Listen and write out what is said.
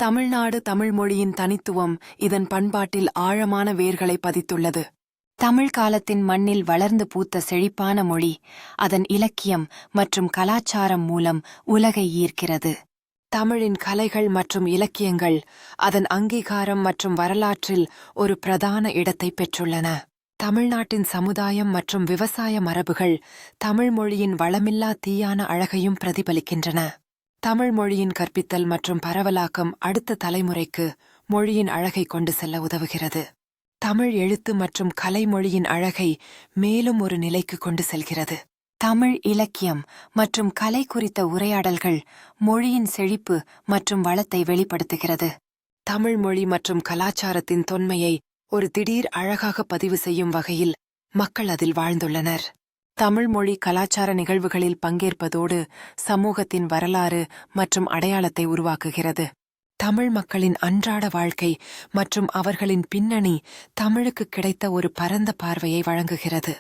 தமிழ்நாடு தமிழ் மொழியின் தனித்துவம் இதன் பண்பாட்டில் ஆழமான வேர்களை பதித்துள்ளது. தமிழ் காலத்தின் மண்ணில் வளர்ந்து பூத்த செழிப்பான மொழி அதன் இலக்கியம் மற்றும் கலாச்சாரம் மூலம் உலகை ஈர்க்கிறது. தமிழின் கலைகள் மற்றும் இலக்கியங்கள் அதன் அங்கீகாரம் மற்றும் வரலாற்றில் ஒரு பிரதான இடத்தை பெற்றுள்ளன. தமிழ்நாட்டின் சமுதாயம் மற்றும் விவசாய மரபுகள் தமிழ் மொழியின் வளமில்லா தீயான அழகையும் பிரதிபலிக்கின்றன. தமிழ் மொழியின் கற்பித்தல் மற்றும் பரவலாக்கம் அடுத்த தலைமுறைக்கு மொழியின் அழகை கொண்டு செல்ல உதவுகிறது. தமிழ் எழுத்து மற்றும் கலை மொழியின் அழகை மேலும் ஒரு நிலைக்கு கொண்டு செல்கிறது. தமிழ் இலக்கியம் மற்றும் கலை குறித்த உரையாடல்கள் மொழியின் செழிப்பு மற்றும் வளத்தை வெளிப்படுத்துகிறது. தமிழ் மொழி மற்றும் கலாச்சாரத்தின் தொன்மையை ஒரு திடீர் அழகாக பதிவு செய்யும் வகையில் மக்கள் அதில் வாழ்ந்துள்ளனர். தமிழ் மொழி கலாச்சார நிகழ்வுகளில் பங்கேற்பதோடு சமூகத்தின் வரலாறு மற்றும் அடையாளத்தை உருவாக்குகிறது. தமிழ் மக்களின் அன்றாட வாழ்க்கை மற்றும் அவர்களின் பின்னணி தமிழுக்கு கிடைத்த ஒரு பரந்த பார்வையை வழங்குகிறது.